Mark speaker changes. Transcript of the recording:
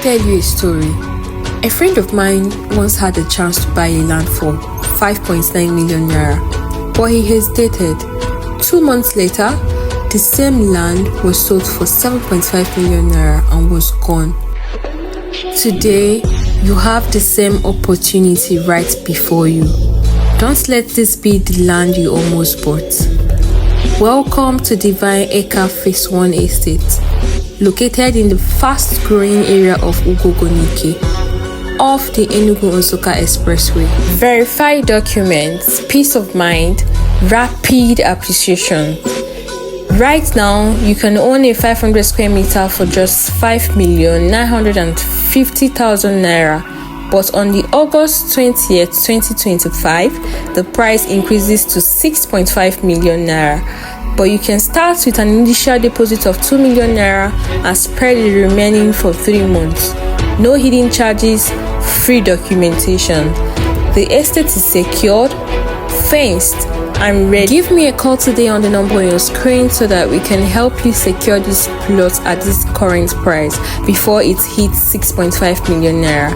Speaker 1: tell you a story. A friend of mine once had a chance to buy a land for 5.9 million naira, but he hesitated. 2 months later, the same land was sold for 7.5 million naira and was gone. Today, you have the same opportunity right before you. Don't let this be the land you almost bought. Welcome to Divine Acre Phase 1 Estate, located in the fast-growing area of Ugwogo Nike, off the Enugu-Abuja Expressway. Verified documents, peace of mind, rapid appreciation. Right now, you can own a 500 square meter for just 5,950,000 naira. But on the August 20th, 2025, the price increases to 6.5 million naira. But you can start with an initial deposit of 2 million naira and spread the remaining for 3 months. No hidden charges, free documentation. The estate is secured, fenced, and ready. Give me a call today on the number on your screen so that we can help you secure this plot at this current price before it hits 6.5 million naira.